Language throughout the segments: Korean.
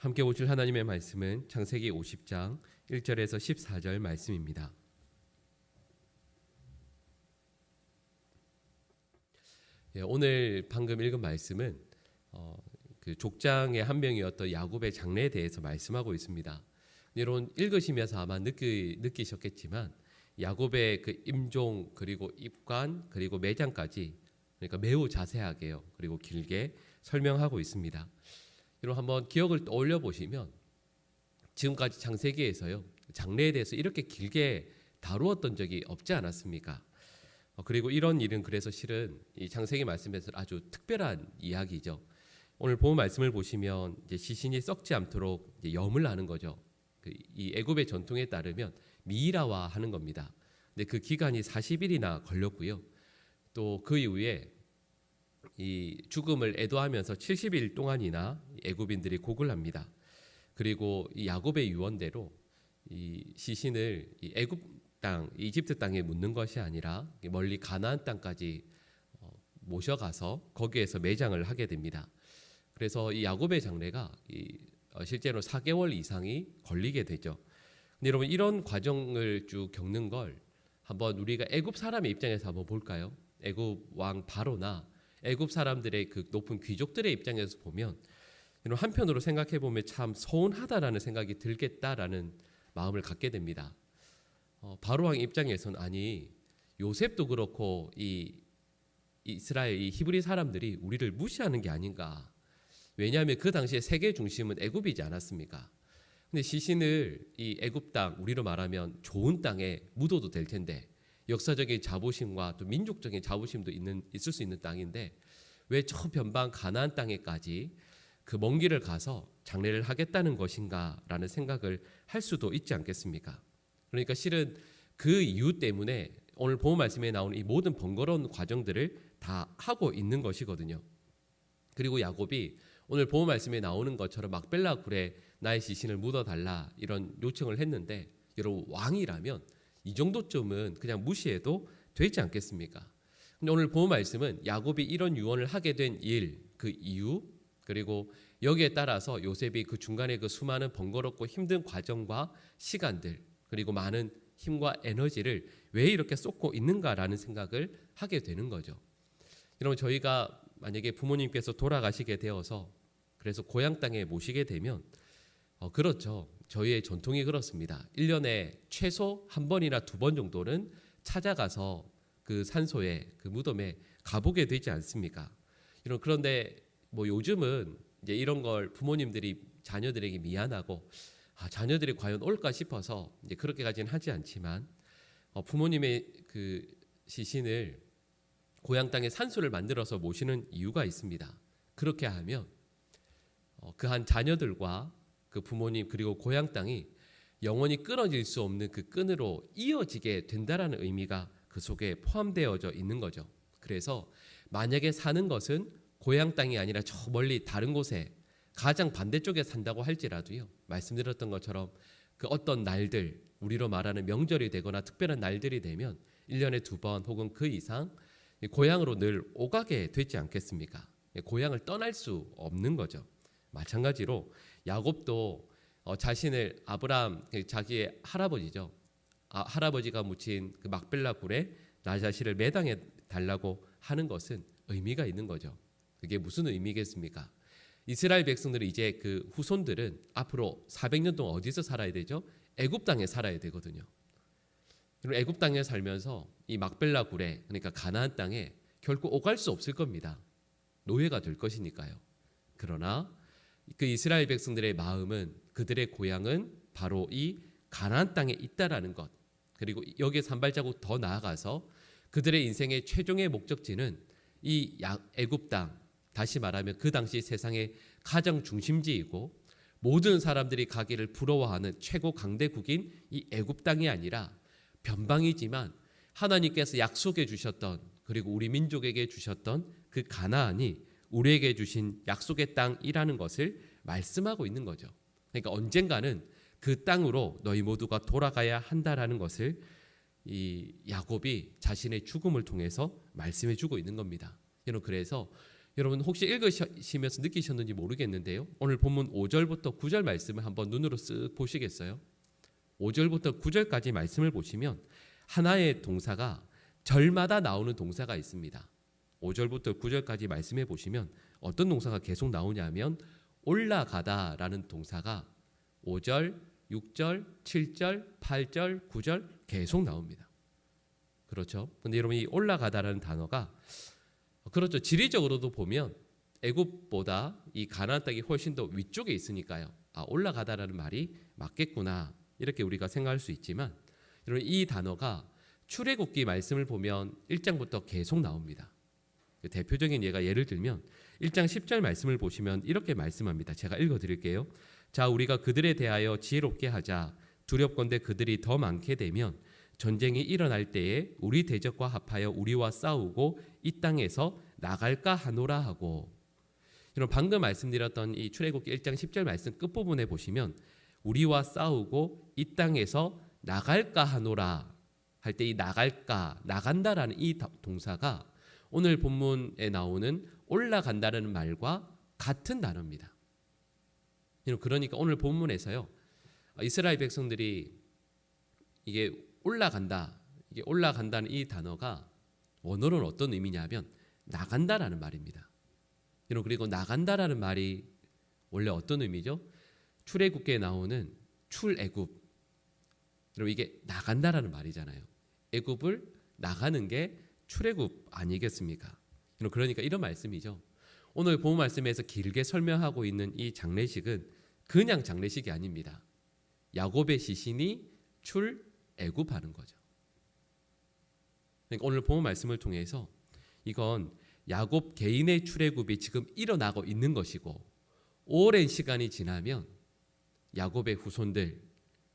함께 보실 하나님의 말씀은 창세기 50장 1절에서 14절 말씀입니다. 오늘 방금 읽은 말씀은 그 족장의 한 명이었던 야곱의 장래에 대해서 말씀하고 있습니다. 여러분 읽으시면서 아마 느끼셨겠지만 야곱의 그 임종 그리고 입관 그리고 매장까지 그러니까 매우 자세하게요. 그리고 길게 설명하고 있습니다. 여러분 한번 기억을 떠올려 보시면 지금까지 창세기에서요. 장래에 대해서 이렇게 길게 다루었던 적이 없지 않았습니까? 그리고 이런 일은 그래서 실은 이 창세기 말씀에서 아주 특별한 이야기죠. 오늘 본 말씀을 보시면 이제 시신이 썩지 않도록 이제 염을 하는 거죠. 이 애굽의 전통에 따르면 미이라와 하는 겁니다. 근데 그 기간이 40일이나 걸렸고요. 또 그 이후에 이 죽음을 애도하면서 70일 동안이나 애굽인들이 곡을 합니다. 그리고 이 야곱의 유언대로 이 시신을 이 애굽 땅, 이집트 땅에 묻는 것이 아니라 멀리 가나안 땅까지 모셔가서 거기에서 매장을 하게 됩니다. 그래서 이 야곱의 장래가 실제로 4개월 이상이 걸리게 되죠. 근데 여러분 이런 과정을 쭉 겪는 걸 한번 우리가 애굽 사람의 입장에서 한번 볼까요? 애굽 왕 바로나 애굽 사람들의 그 높은 귀족들의 입장에서 보면 한편으로 생각해 보면 참 서운하다라는 생각이 들겠다라는 마음을 갖게 됩니다. 바로 왕 입장에서는 아니 요셉도 그렇고 이 이스라엘 이 히브리 사람들이 우리를 무시하는 게 아닌가. 왜냐하면 그 당시에 세계 중심은 애굽이지 않았습니까? 근데 시신을 이 애굽 땅 우리로 말하면 좋은 땅에 묻어도 될 텐데 역사적인 자부심과 또 민족적인 자부심도 있을 수 있는 땅인데 왜 저 변방 가나안 땅에까지 그 먼 길을 가서 장례를 하겠다는 것인가라는 생각을 할 수도 있지 않겠습니까? 그러니까 실은 그 이유 때문에 오늘 본문 말씀에 나오는 이 모든 번거로운 과정들을 다 하고 있는 것이거든요. 그리고 야곱이 오늘 본문 말씀에 나오는 것처럼 막벨라 굴에 나의 시신을 묻어달라 이런 요청을 했는데 여러분 왕이라면 이 정도쯤은 그냥 무시해도 되지 않겠습니까? 근데 오늘 본문 말씀은 야곱이 이런 유언을 하게 된 일, 그 이유 그리고 여기에 따라서 요셉이 그 중간에 그 수많은 번거롭고 힘든 과정과 시간들 그리고 많은 힘과 에너지를 왜 이렇게 쏟고 있는가라는 생각을 하게 되는 거죠. 여러분 저희가 만약에 부모님께서 돌아가시게 되어서 그래서 고향 땅에 모시게 되면 그렇죠. 저희의 전통이 그렇습니다. 1년에 최소 한 번이나 2번 정도는 찾아가서 그 산소에 그 무덤에 가보게 되지 않습니까? 그런데 뭐 요즘은 이제 이런 걸 부모님들이 자녀들에게 미안하고 자녀들이 과연 올까 싶어서 이제 그렇게까지는 하지 않지만 부모님의 그 시신을 고향 땅에 산소를 만들어서 모시는 이유가 있습니다. 그렇게 하면 그 한 자녀들과 그 부모님 그리고 고향 땅이 영원히 끊어질 수 없는 그 끈으로 이어지게 된다라는 의미가 그 속에 포함되어져 있는 거죠. 그래서 만약에 사는 것은 고향 땅이 아니라 저 멀리 다른 곳에 가장 반대쪽에 산다고 할지라도요. 말씀드렸던 것처럼 그 어떤 날들 우리로 말하는 명절이 되거나 특별한 날들이 되면 1년에 2번 혹은 그 이상 고향으로 늘 오가게 되지 않겠습니까? 고향을 떠날 수 없는 거죠. 마찬가지로 야곱도 자신을 아브라함 자기의 할아버지죠. 할아버지가 묻힌 그 막벨라 굴에 나 자신을 매당해 달라고 하는 것은 의미가 있는 거죠. 그게 무슨 의미겠습니까? 이스라엘 백성들이 이제 그 후손들은 앞으로 400년 동안 어디서 살아야 되죠? 애굽 땅에 살아야 되거든요. 그리고 애굽 땅에 살면서 이 막벨라 굴에 그러니까 가나안 땅에 결코 오갈 수 없을 겁니다. 노예가 될 것이니까요. 그러나 그 이스라엘 백성들의 마음은 그들의 고향은 바로 이 가나안 땅에 있다라는 것 그리고 여기에서 한 발자국 더 나아가서 그들의 인생의 최종의 목적지는 이 애굽 땅 다시 말하면 그 당시 세상의 가장 중심지이고 모든 사람들이 가기를 부러워하는 최고 강대국인 이 애굽 땅이 아니라 변방이지만 하나님께서 약속해 주셨던 그리고 우리 민족에게 주셨던 그 가나안이 우리에게 주신 약속의 땅이라는 것을 말씀하고 있는 거죠. 그러니까 언젠가는 그 땅으로 너희 모두가 돌아가야 한다라는 것을 이 야곱이 자신의 죽음을 통해서 말씀해 주고 있는 겁니다. 여러분 그래서 여러분 혹시 읽으시면서 느끼셨는지 모르겠는데요. 오늘 본문 5절부터 9절 말씀을 한번 눈으로 쓱 보시겠어요? 5절부터 9절까지 말씀을 보시면 하나의 동사가 절마다 나오는 동사가 있습니다. 5절부터 9절까지 말씀해 보시면 어떤 동사가 계속 나오냐면 올라가다라는 동사가 5절, 6절, 7절, 8절, 9절 계속 나옵니다. 그렇죠? 근데 여러분 이 올라가다라는 단어가 그렇죠. 지리적으로도 보면 애굽보다 이 가나안 땅이 훨씬 더 위쪽에 있으니까요. 올라가다라는 말이 맞겠구나 이렇게 우리가 생각할 수 있지만 여러분 이 단어가 출애굽기 말씀을 보면 1장부터 계속 나옵니다. 대표적인 예를 들면 1장 10절 말씀을 보시면 이렇게 말씀합니다. 제가 읽어드릴게요. 자, 우리가 그들에 대하여 지혜롭게 하자. 두렵건대 그들이 더 많게 되면 전쟁이 일어날 때에 우리 대적과 합하여 우리와 싸우고 이 땅에서 나갈까 하노라 하고. 여러분 방금 말씀드렸던 이 출애굽기 1장 10절 말씀 끝부분에 보시면 우리와 싸우고 이 땅에서 나갈까 하노라 할 때 이 나갈까, 나간다라는 이 동사가 오늘 본문에 나오는 올라간다라는 말과 같은 단어입니다. 그러니까 오늘 본문에서요. 이스라엘 백성들이 이게 올라간다, 이게 올라간다는 이 단어가 원어로는 어떤 의미냐면 나간다라는 말입니다. 그리고 나간다라는 말이 원래 어떤 의미죠? 출애굽기에 나오는 출애굽. 여러분 이게 나간다라는 말이잖아요. 애굽을 나가는 게 출애굽 아니겠습니까? 그러니까 이런 말씀이죠. 오늘 본 말씀에서 길게 설명하고 있는 이 장례식은 그냥 장례식이 아닙니다. 야곱의 시신이 출애굽하는 거죠. 그러니까 오늘 본 말씀을 통해서 이건 야곱 개인의 출애굽이 지금 일어나고 있는 것이고 오랜 시간이 지나면 야곱의 후손들,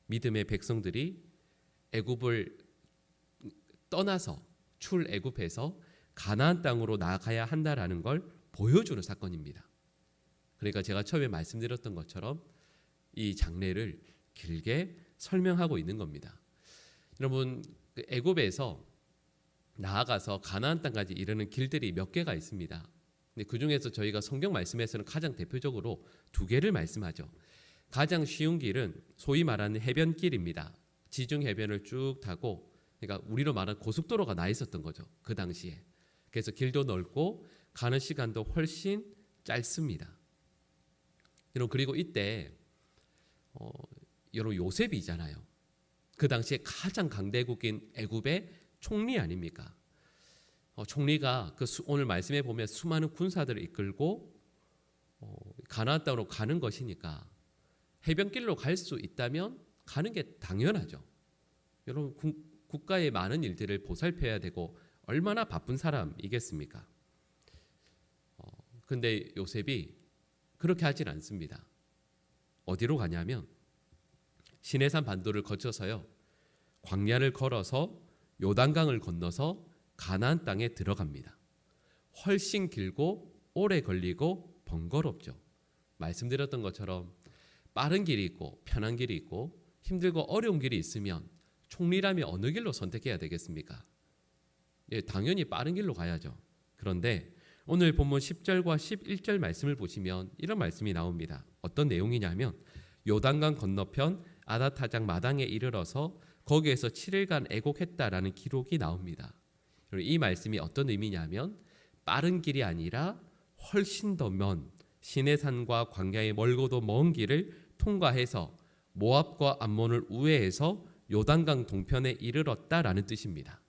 믿음의 백성들이 애굽을 떠나서 출애굽해서 가나안 땅으로 나아가야 한다라는 걸 보여주는 사건입니다. 그러니까 제가 처음에 말씀드렸던 것처럼 이 장례를 길게 설명하고 있는 겁니다. 여러분 애굽에서 나아가서 가나안 땅까지 이르는 길들이 몇 개가 있습니다. 근데 그 중에서 저희가 성경 말씀에서는 가장 대표적으로 2개를 말씀하죠. 가장 쉬운 길은 소위 말하는 해변길입니다. 지중 해변을 쭉 타고, 그러니까 우리로 말하는 고속도로가 나 있었던 거죠. 그 당시에. 그래서 길도 넓고 가는 시간도 훨씬 짧습니다. 여러분 그리고 이때 여러분 요셉이잖아요. 그 당시에 가장 강대국인 애굽의 총리 아닙니까? 총리가 오늘 말씀에 보면 수많은 군사들을 이끌고 가나안 땅으로 가는 것이니까 해변길로 갈 수 있다면 가는 게 당연하죠. 여러분 국가의 많은 일들을 보살펴야 되고 얼마나 바쁜 사람이겠습니까? 근데 요셉이 그렇게 하진 않습니다. 어디로 가냐면 시내산 반도를 거쳐서요. 광야를 걸어서 요단강을 건너서 가나안 땅에 들어갑니다. 훨씬 길고 오래 걸리고 번거롭죠. 말씀드렸던 것처럼 빠른 길이 있고 편한 길이 있고 힘들고 어려운 길이 있으면 총리라면 어느 길로 선택해야 되겠습니까? 예, 당연히 빠른 길로 가야죠. 그런데 오늘 본문 10절과 11절 말씀을 보시면 이런 말씀이 나옵니다. 어떤 내용이냐면 요단강 건너편 아다타장 마당에 이르러서 거기에서 7일간 애곡했다라는 기록이 나옵니다. 이 말씀이 어떤 의미냐면 빠른 길이 아니라 훨씬 더 먼 시내산과 광야의 멀고도 먼 길을 통과해서 모압과 암몬을 우회해서 요단강 동편에 이르렀다라는 뜻입니다.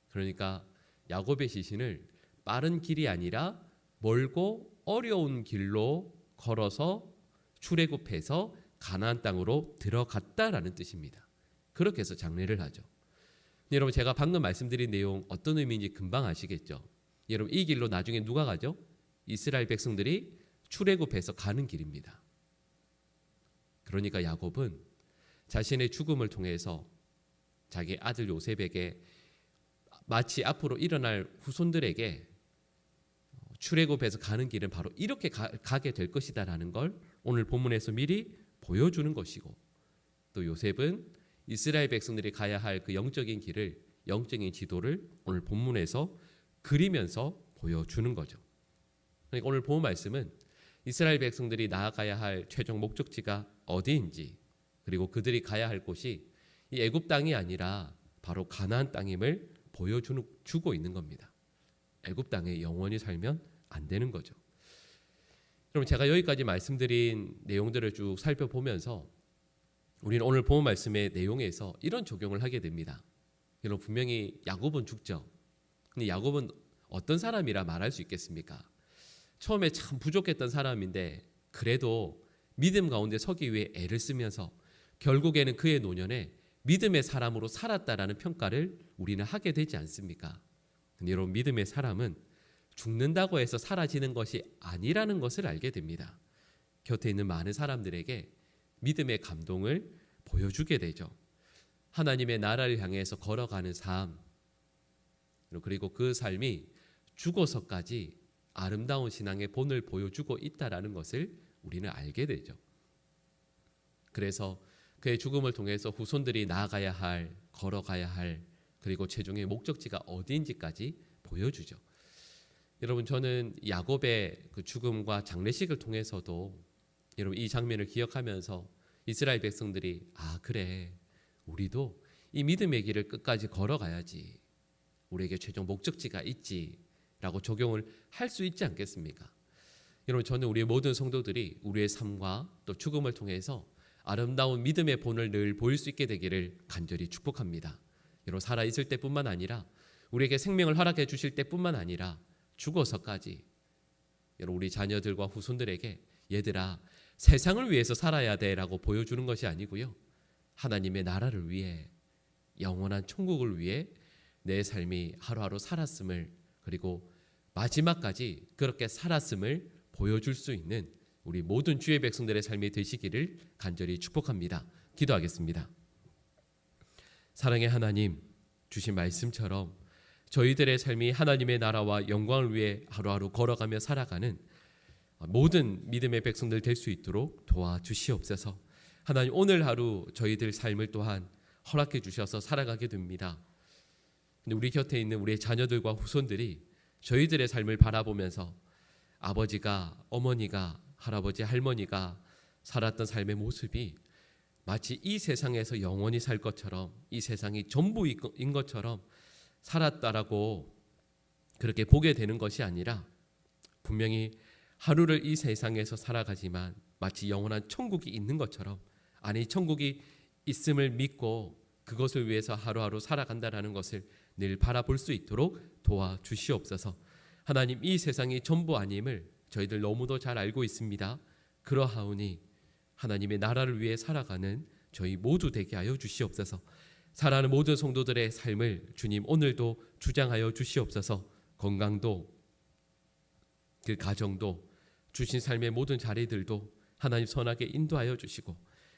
그러니까 야곱의 시신을 빠른 길이 아니라 멀고 어려운 길로 걸어서 출애굽해서 가나안 땅으로 들어갔다라는 뜻입니다. 그렇게 해서 장례를 하죠. 여러분 제가 방금 말씀드린 내용 어떤 의미인지 금방 아시겠죠? 여러분 이 길로 나중에 누가 가죠? 이스라엘 백성들이 출애굽해서 가는 길입니다. 그러니까 야곱은 자신의 죽음을 통해서 자기 아들 요셉에게 마치 앞으로 일어날 후손들에게 출애굽해서 가는 길은 바로 이렇게 가게 될 것이다라는 걸 오늘 본문에서 미리 보여주는 것이고, 또 요셉은 이스라엘 백성들이 가야 할 그 영적인 길을, 영적인 지도를 오늘 본문에서 그리면서 보여주는 거죠. 그러니까 오늘 본 말씀은 이스라엘 백성들이 나아가야 할 최종 목적지가 어디인지, 그리고 그들이 가야 할 곳이 이 애굽 땅이 아니라 바로 가나안 땅임을 보여주고 있는 겁니다. 애굽 땅에 영원히 살면 안 되는 거죠. 그럼 제가 여기까지 말씀드린 내용들을 쭉 살펴보면서 우리는 오늘 본 말씀의 내용에서 이런 적용을 하게 됩니다. 여러분, 분명히 야곱은 죽죠. 근데 야곱은 어떤 사람이라 말할 수 있겠습니까? 처음에 참 부족했던 사람인데 그래도 믿음 가운데 서기 위해 애를 쓰면서 결국에는 그의 노년에 믿음의 사람으로 살았다라는 평가를 우리는 하게 되지 않습니까? 근데 여러분, 믿음의 사람은 죽는다고 해서 사라지는 것이 아니라는 것을 알게 됩니다. 곁에 있는 많은 사람들에게 믿음의 감동을 보여주게 되죠. 하나님의 나라를 향해서 걸어가는 삶, 그리고 그 삶이 죽어서까지 아름다운 신앙의 본을 보여주고 있다라는 것을 우리는 알게 되죠. 그래서 그의 죽음을 통해서 후손들이 나아가야 할, 걸어가야 할, 그리고 최종의 목적지가 어디인지까지 보여주죠. 여러분, 저는 야곱의 그 죽음과 장례식을 통해서도 여러분 이 장면을 기억하면서 이스라엘 백성들이 그래, 우리도 이 믿음의 길을 끝까지 걸어가야지, 우리에게 최종 목적지가 있지라고 적용을 할 수 있지 않겠습니까? 여러분, 저는 우리의 모든 성도들이 우리의 삶과 또 죽음을 통해서 아름다운 믿음의 본을 늘 보일 수 있게 되기를 간절히 축복합니다. 여러분, 살아있을 때뿐만 아니라 우리에게 생명을 허락해 주실 때뿐만 아니라 죽어서까지 여러분 우리 자녀들과 후손들에게 얘들아, 세상을 위해서 살아야 돼라고 보여주는 것이 아니고요, 하나님의 나라를 위해, 영원한 천국을 위해 내 삶이 하루하루 살았음을, 그리고 마지막까지 그렇게 살았음을 보여줄 수 있는 우리 모든 주의 백성들의 삶이 되시기를 간절히 축복합니다. 기도하겠습니다. 사랑의 하나님, 주신 말씀처럼 저희들의 삶이 하나님의 나라와 영광을 위해 하루하루 걸어가며 살아가는 모든 믿음의 백성들 될 수 있도록 도와주시옵소서. 하나님, 오늘 하루 저희들 삶을 또한 허락해 주셔서 살아가게 됩니다. 근데 우리 곁에 있는 우리의 자녀들과 후손들이 저희들의 삶을 바라보면서 아버지가, 어머니가, 할아버지, 할머니가 살았던 삶의 모습이 마치 이 세상에서 영원히 살 것처럼, 이 세상이 전부인 것처럼 살았다라고 그렇게 보게 되는 것이 아니라 분명히 하루를 이 세상에서 살아가지만 마치 영원한 천국이 있는 것처럼, 아니 천국이 있음을 믿고 그것을 위해서 하루하루 살아간다라는 것을 늘 바라볼 수 있도록 도와주시옵소서. 하나님, 이 세상이 전부 아님을 저희들 너무도 잘 알고 있습니다. 그러하오니 하나님의 나라를 위해 살아가는 저희 모두 되게 하여 주시옵소서. 사랑하는 모든 성도들의 삶을 주님 오늘도 주장하여 주시옵소서. 건강도, 그 가정도, 주신 삶의 모든 자리들도 하나님 선하게 인도하여 주시고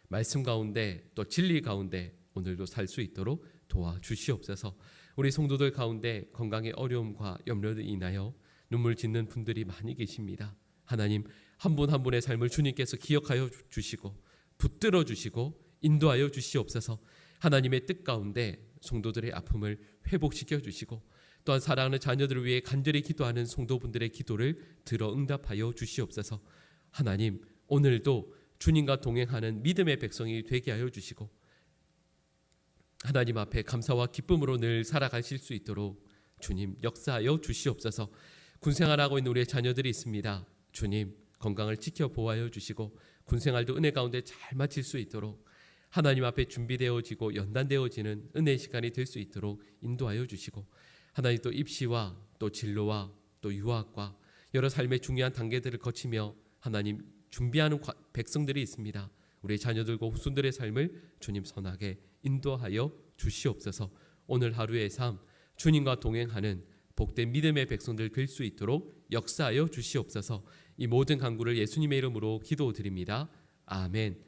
말씀 가운데 또 진리 가운데 오늘도 살 수 있도록 도와주시옵소서. 우리 성도들 가운데 건강의 어려움과 염려를 인하여 눈물 짓는 분들이 많이 계십니다. 하나님, 한 분 한 분의 삶을 주님께서 기억하여 주시고 붙들어 주시고 인도하여 주시옵소서. 하나님의 뜻 가운데 성도들의 아픔을 회복시켜 주시고 또한 사랑하는 자녀들을 위해 간절히 기도하는 성도분들의 기도를 들어 응답하여 주시옵소서. 하나님, 오늘도 주님과 동행하는 믿음의 백성이 되게 하여 주시고 하나님 앞에 감사와 기쁨으로 늘 살아가실 수 있도록 주님 역사하여 주시옵소서. 군생활하고 있는 우리의 자녀들이 있습니다. 주님, 건강을 지켜 보호하여 주시고 군생활도 은혜 가운데 잘 마칠 수 있도록 하나님 앞에 준비되어지고 연단되어지는 은혜의 시간이 될 수 있도록 인도하여 주시고 하나님, 또 입시와 또 진로와 또 유학과 여러 삶의 중요한 단계들을 거치며 하나님 준비하는 백성들이 있습니다. 우리 자녀들과 후손들의 삶을 주님 선하게 인도하여 주시옵소서. 오늘 하루의 삶 주님과 동행하는 복된 믿음의 백성들 될 수 있도록 역사하여 주시옵소서. 이 모든 간구를 예수님의 이름으로 기도드립니다. 아멘.